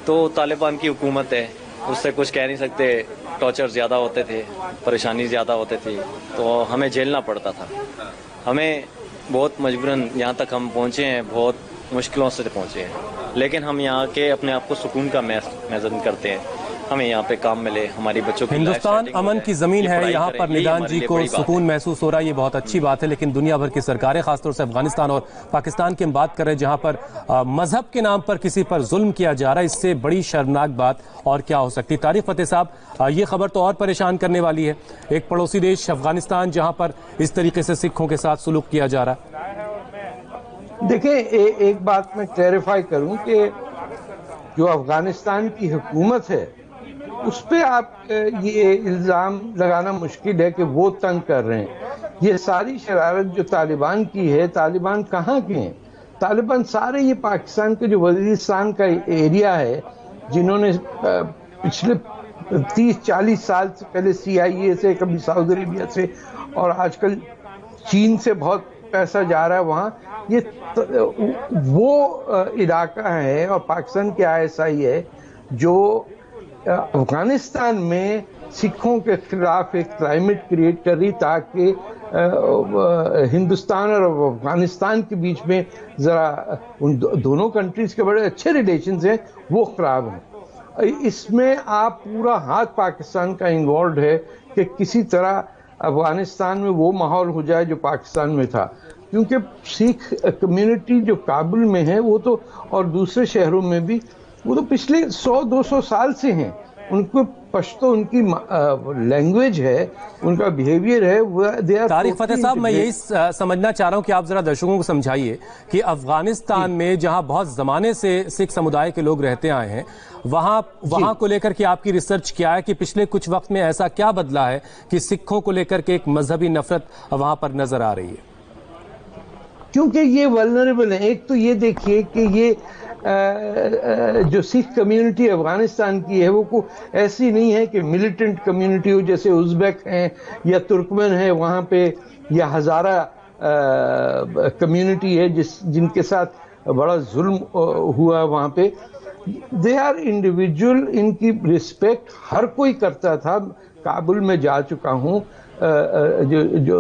Speaker 9: तो तालिबान की हुकूमत है, उससे कुछ कह नहीं सकते, टॉर्चर ज़्यादा होते थे, परेशानी ज़्यादा होती थी, तो हमें झेलना पड़ता था। हमें बहुत मजबूरन यहाँ तक हम पहुँचे हैं, बहुत मुश्किलों से पहुँचे हैं, लेकिन हम यहाँ के अपने आप को सुकून का महसूस करते हैं, हमें यहाँ पे काम मिले, हमारी बच्चों की
Speaker 1: हिंदुस्तान अमन की जमीन है, यहाँ पर निदान जी को सुकून महसूस हो रहा है, ये बहुत अच्छी बात है। लेकिन दुनिया भर की सरकारें, खासतौर से अफगानिस्तान और पाकिस्तान की हम बात कर रहे हैं, जहाँ पर मजहब के नाम पर किसी पर जुल्म किया जा रहा है, इससे बड़ी शर्मनाक बात और क्या हो सकती है। तारिक फतेह साहब, ये खबर तो और परेशान करने वाली है, एक पड़ोसी देश अफगानिस्तान जहाँ पर इस तरीके से सिखों के साथ सुलूक किया जा रहा है।
Speaker 5: देखिए, एक बात मैं क्लैरिफाई करूं कि जो अफगानिस्तान की हुकूमत है उस पर आप ये इल्ज़ाम लगाना मुश्किल है कि वो तंग कर रहे हैं। ये सारी शरारत जो तालिबान की है, तालिबान कहाँ के हैं? तालिबान सारे ये पाकिस्तान के जो वज़ीरिस्तान का एरिया है, जिन्होंने पिछले 30-40 साल से पहले CIA से, कभी सऊदी अरेबिया से, और आजकल चीन से बहुत पैसा जा रहा है वहाँ, ये वो इलाका है, और पाकिस्तान के ISI है जो अफगानिस्तान में सिखों के खिलाफ एक क्लाइमेट क्रिएट कर रही, ताकि हिंदुस्तान और अफगानिस्तान के बीच में ज़रा उन दोनों कंट्रीज़ के बड़े अच्छे रिलेशंस हैं, वो ख़राब हैं। इसमें आप पूरा हाथ पाकिस्तान का इन्वॉल्व है कि किसी तरह अफगानिस्तान में वो माहौल हो जाए जो पाकिस्तान में था, क्योंकि सिख कम्युनिटी जो काबुल में है वो तो, और दूसरे शहरों में भी, वो तो पिछले 100-200 साल से हैं। उनको पश्तो उनकी लैंग्वेज है, उनका बिहेवियर है, दे आर।
Speaker 1: तारिक फतेह साहब, मैं यही समझना चाह रहा हूं कि आप जरा दर्शकों को समझाइए कि अफगानिस्तान में जहां बहुत जमाने से सिख समुदाय के लोग रहते आए हैं, वहां को लेकर के आपकी रिसर्च क्या है कि पिछले कुछ वक्त में ऐसा क्या बदला है कि सिखों को लेकर के एक मजहबी नफरत वहां पर नजर आ रही है?
Speaker 5: क्योंकि ये वल्नरेबल है। एक तो ये देखिए कि ये जो सिख कम्युनिटी अफगानिस्तान की है वो ऐसी नहीं है कि मिलिटेंट कम्युनिटी हो जैसे उज़्बेक हैं या तुर्कमन है वहाँ पे, या हज़ारा कम्युनिटी है जिनके साथ बड़ा जुल्म हुआ वहाँ पे। दे आर इंडिविजुअल, इनकी रिस्पेक्ट हर कोई करता था। काबुल में जा चुका हूँ, जो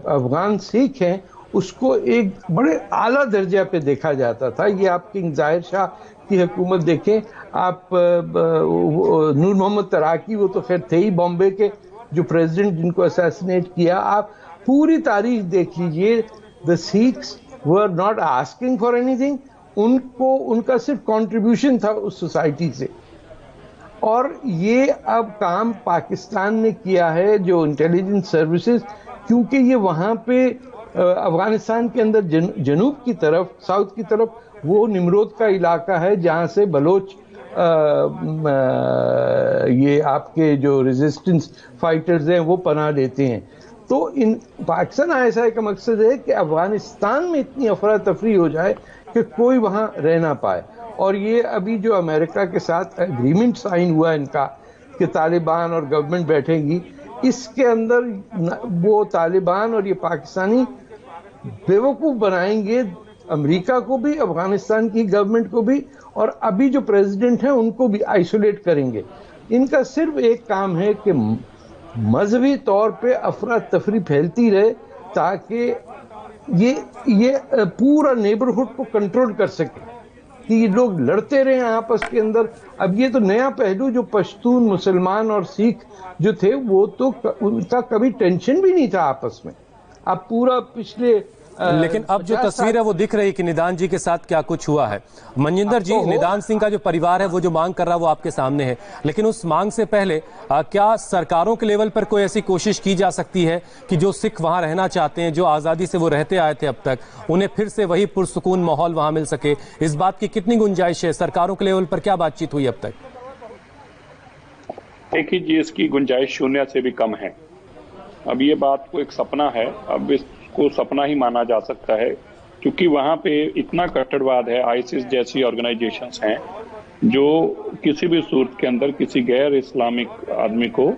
Speaker 5: अफगान सिख हैं उसको एक बड़े आला दर्जा पे देखा जाता था। ये आप किंग जाहिर शाह की हुकूमत देखें, आप नूर मोहम्मद तराकी, वो तो खैर थे ही बॉम्बे के जो प्रेसिडेंट जिनको असैसिनेट किया। आप पूरी तारीख देख लीजिए, the Sikhs were not asking for anything, उनका सिर्फ कंट्रीब्यूशन था उस सोसाइटी से। और ये अब काम पाकिस्तान ने किया है, जो इंटेलिजेंस सर्विसेज, क्योंकि ये वहाँ पे अफगानिस्तान के अंदर जनूब की तरफ, साउथ की तरफ, वो निमरोद का इलाका है जहाँ से बलोच ये आपके जो रेजिस्टेंस फाइटर्स हैं वो पनाह लेते हैं। तो इन पाकिस्तान ISI का मकसद है कि अफगानिस्तान में इतनी अफरा तफरी हो जाए कि कोई वहाँ रह ना पाए। और ये अभी जो अमेरिका के साथ एग्रीमेंट साइन हुआ इनका कि तालिबान और गवर्नमेंट बैठेगी, इसके अंदर वो तालिबान और ये पाकिस्तानी बेवकूफ़ बनाएंगे अमेरिका को भी, अफगानिस्तान की गवर्नमेंट को भी, और अभी जो प्रेसिडेंट हैं उनको भी आइसोलेट करेंगे। इनका सिर्फ एक काम है कि मजहबी तौर पे अफरा तफरी फैलती रहे ताकि ये पूरा नेबरहुड को कंट्रोल कर सके, कि ये लोग लड़ते रहे आपस के अंदर। अब ये तो नया पहलू, जो पश्तून, मुसलमान और सिख जो थे वो तो उनका कभी टेंशन भी नहीं था आपस में। अब पूरा पिछले
Speaker 1: लेकिन अब जो तस्वीर है वो दिख रही है कि निदान जी के साथ क्या कुछ हुआ है। मनजिंदर जी, निदान सिंह का जो परिवार है वो जो मांग कर रहा है वो आपके सामने है, लेकिन उस मांग से पहले क्या सरकारों के लेवल पर कोई ऐसी कोशिश की जा सकती है कि जो सिख वहां रहना चाहते हैं, जो आज़ादी से वो रहते आए थे अब तक, उन्हें फिर से वही पुरसुकून माहौल वहां मिल सके? इस बात की कितनी गुंजाइश है? सरकारों के लेवल पर क्या बातचीत हुई अब तक?
Speaker 4: देखिए जी, इसकी गुंजाइश शून्य से भी कम है। अब ये बात को एक सपना है, अब इसको सपना ही माना जा सकता है, क्योंकि वहाँ पे इतना कट्टरवाद है। आईसिस जैसी ऑर्गेनाइजेशंस हैं जो किसी भी सूरत के अंदर किसी गैर इस्लामिक आदमी को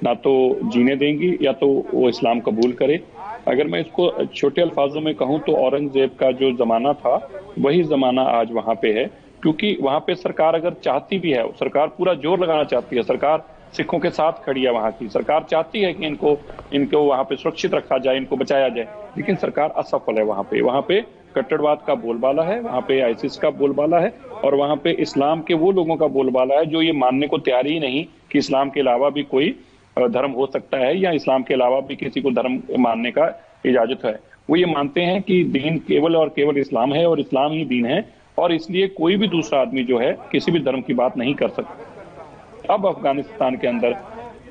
Speaker 4: ना तो जीने देंगी या तो वो इस्लाम कबूल करे। अगर मैं इसको छोटे अल्फाजों में कहूँ तो औरंगजेब का जो जमाना था वही जमाना आज वहाँ पे है, क्योंकि वहाँ पे सरकार अगर चाहती भी है, सरकार पूरा जोर लगाना चाहती है, सरकार सिखों के साथ खड़ी है, वहाँ की सरकार चाहती है कि इनको वहाँ पे सुरक्षित रखा जाए, इनको बचाया जाए, लेकिन सरकार असफल है। वहाँ पे कट्टरवाद का बोलबाला है, वहाँ पे आईसिस का बोलबाला है, और वहाँ पे इस्लाम के वो लोगों का बोलबाला है जो ये मानने को तैयार ही नहीं कि इस्लाम के अलावा भी कोई धर्म हो सकता है या इस्लाम के अलावा भी किसी को धर्म मानने का इजाजत है। वो ये मानते हैं कि दीन केवल और केवल इस्लाम है और इस्लाम ही दीन है, और इसलिए कोई भी दूसरा आदमी जो है किसी भी धर्म की बात नहीं कर सकता। अब अफगानिस्तान के अंदर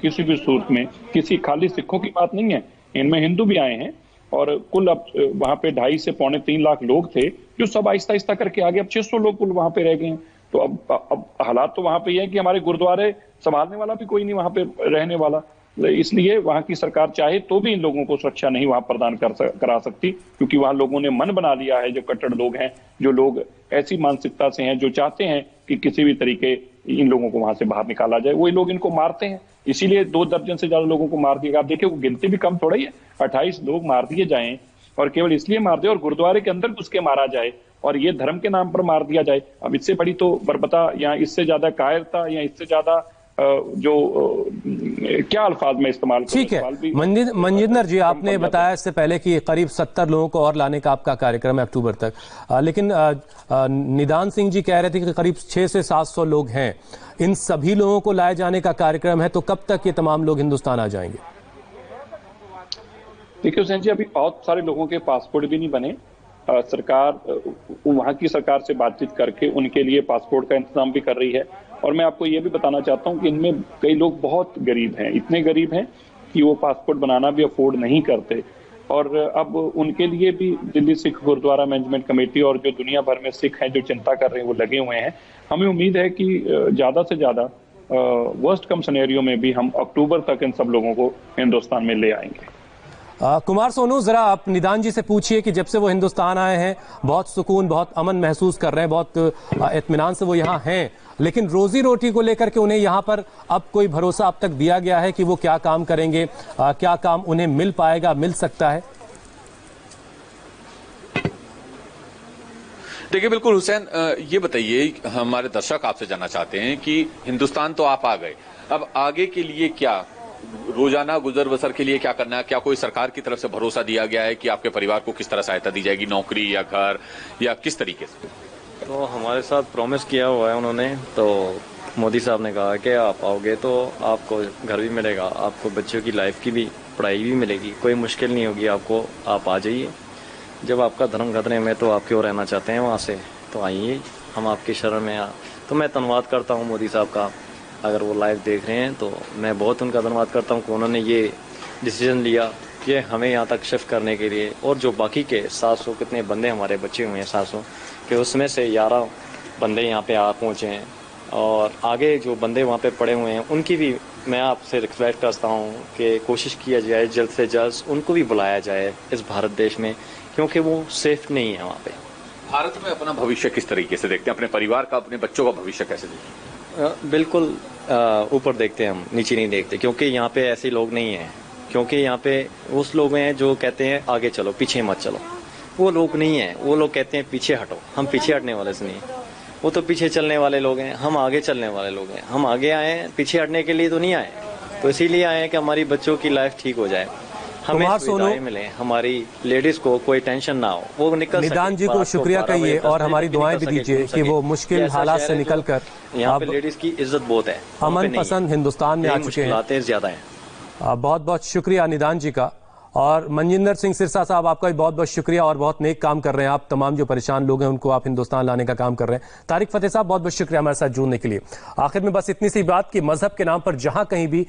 Speaker 4: किसी भी सूरत में किसी खाली सिखों की बात नहीं है, इनमें हिंदू भी आए हैं, और कुल अब वहाँ पे 2.5 से 3.25 लाख लोग थे जो सब आहिस्ता आहिस्ता करके आगे अब 600 लोग कुल वहाँ पे रह गए हैं। तो अब हालात तो वहाँ पे ये है कि हमारे गुरुद्वारे संभालने वाला भी कोई नहीं वहाँ पे रहने वाला, इसलिए वहाँ की सरकार चाहे तो भी इन लोगों को सुरक्षा नहीं वहाँ प्रदान करा सकती, क्योंकि वहाँ लोगों ने मन बना लिया है, जो कट्टर लोग हैं, जो लोग ऐसी मानसिकता से हैं, जो चाहते हैं कि किसी भी तरीके इन लोगों को वहां से बाहर निकाला जाए, वही लोग इनको मारते हैं। इसीलिए 2 दर्जन से ज्यादा लोगों को मार दिया। आप देखिए वो गिनती भी कम थोड़ा ही है, 28 लोग मार दिए जाएं, और केवल इसलिए मार दे और गुरुद्वारे के अंदर घुस के मारा जाए, और ये धर्म के नाम पर मार दिया जाए। अब इससे बड़ी तो बर्बरता या इससे ज्यादा कायरता या इससे ज्यादा जो क्या अल्फाज में इस्तेमाल करूं।
Speaker 1: ठीक है मनजिंदर जी, आपने बताया इससे पहले कि करीब 70 लोगों को और लाने का आपका कार्यक्रम है अक्टूबर तक, लेकिन निदान सिंह जी कह रहे थे कि करीब 600 से 700 लोग हैं। इन सभी लोगों को लाए जाने का कार्यक्रम है, तो कब तक ये तमाम लोग हिंदुस्तान आ जाएंगे?
Speaker 4: देखिए हुसैन जी, अभी बहुत सारे लोगों के पासपोर्ट भी नहीं बने। सरकार वहाँ की सरकार से बातचीत करके उनके लिए पासपोर्ट का इंतजाम भी कर रही है। और मैं आपको ये भी बताना चाहता हूँ कि इनमें कई लोग बहुत गरीब हैं, इतने गरीब हैं कि वो पासपोर्ट बनाना भी अफोर्ड नहीं करते। और अब उनके लिए भी दिल्ली सिख गुरुद्वारा मैनेजमेंट कमेटी और जो दुनिया भर में सिख हैं जो चिंता कर रहे हैं वो लगे हुए हैं। हमें उम्मीद है कि ज़्यादा से ज़्यादा वर्स्ट कम सिनेरियो में भी हम अक्टूबर तक इन सब लोगों को हिंदुस्तान में ले आएंगे।
Speaker 1: कुमार सोनू, जरा आप निदान जी से पूछिए कि जब से वो हिंदुस्तान आए हैं बहुत सुकून, बहुत अमन महसूस कर रहे हैं, बहुत इत्मीनान से वो यहाँ हैं, लेकिन रोजी रोटी को लेकर के उन्हें यहाँ पर अब कोई भरोसा अब तक दिया गया है कि वो क्या काम करेंगे, क्या काम उन्हें मिल पाएगा, मिल सकता है?
Speaker 8: देखिए बिल्कुल हुसैन, ये बताइए, हमारे दर्शक आपसे जानना चाहते हैं कि हिंदुस्तान तो आप आ गए, अब आगे के लिए क्या, रोजाना गुजर बसर के लिए क्या करना है? क्या कोई सरकार की तरफ से भरोसा दिया गया है कि आपके परिवार को किस तरह सहायता दी जाएगी, नौकरी या घर या किस तरीके से?
Speaker 9: तो हमारे साथ प्रॉमिस किया हुआ है उन्होंने, तो मोदी साहब ने कहा कि आप आओगे तो आपको घर भी मिलेगा, आपको बच्चों की लाइफ की भी पढ़ाई भी मिलेगी, कोई मुश्किल नहीं होगी आपको, आप आ जाइए। जब आपका धर्म खतरे में तो आप क्यों रहना चाहते हैं वहाँ से, तो आइए, हम आपकी शरण में आ। तो मैं धन्यवाद करता हूँ मोदी साहब का, अगर वो लाइव देख रहे हैं तो मैं बहुत उनका धन्यवाद करता हूँ कि उन्होंने ये डिसीजन लिया कि हमें यहाँ तक शिफ्ट करने के लिए। और जो बाकी के 700 कितने बंदे हमारे बच्चे हुए हैं 700 कि उसमें से 11 बंदे यहाँ पे आ पहुँचे हैं, और आगे जो बंदे वहाँ पे पड़े हुए हैं उनकी भी मैं आपसे रिक्वेस्ट करता हूँ कि कोशिश किया जाए जल्द से जल्द उनको भी बुलाया जाए इस भारत देश में, क्योंकि वो सेफ नहीं है वहाँ पे।
Speaker 8: भारत में अपना भविष्य किस तरीके से देखते हैं, अपने परिवार का, अपने बच्चों का भविष्य कैसे देखते हैं?
Speaker 9: बिल्कुल ऊपर देखते हैं हम, नीचे नहीं देखते, क्योंकि यहाँ पे ऐसे लोग नहीं हैं, क्योंकि यहाँ पे उस लोग हैं जो कहते हैं आगे चलो पीछे मत चलो, वो लोग नहीं हैं। वो लोग कहते हैं पीछे हटो, हम पीछे हटने वाले से नहीं, वो तो पीछे चलने वाले लोग हैं, हम आगे चलने वाले लोग हैं। हम आगे आए हैं, पीछे हटने के लिए तो नहीं आए, तो इसीलिए आए हैं कि हमारी बच्चों की लाइफ ठीक हो जाए, हमें सुविधाएं मिले, हमारी लेडीज को कोई टेंशन ना हो, वो निकल सके।
Speaker 1: निदान जी को शुक्रिया कहिए और हमारी दुआएं भी दीजिए कि वो मुश्किल हालात से निकलकर
Speaker 9: यहाँ पे लेडीज की इज्जत बहुत है,
Speaker 1: अमन पसंद हिंदुस्तान में आ चुके हैं।
Speaker 9: ज्यादा है।
Speaker 1: बहुत बहुत शुक्रिया निदान जी का। और मनजिंदर सिंह सिरसा साहब, आपका भी बहुत बहुत शुक्रिया, और बहुत नेक काम कर रहे हैं आप। तमाम जो परेशान लोग हैं उनको आप हिंदुस्तान लाने का काम कर रहे हैं। तारिक फतेह साहब, बहुत बहुत शुक्रिया हमारे साथ जुड़ने के लिए। आखिर में बस इतनी सी बात कि मजहब के नाम पर जहां कहीं भी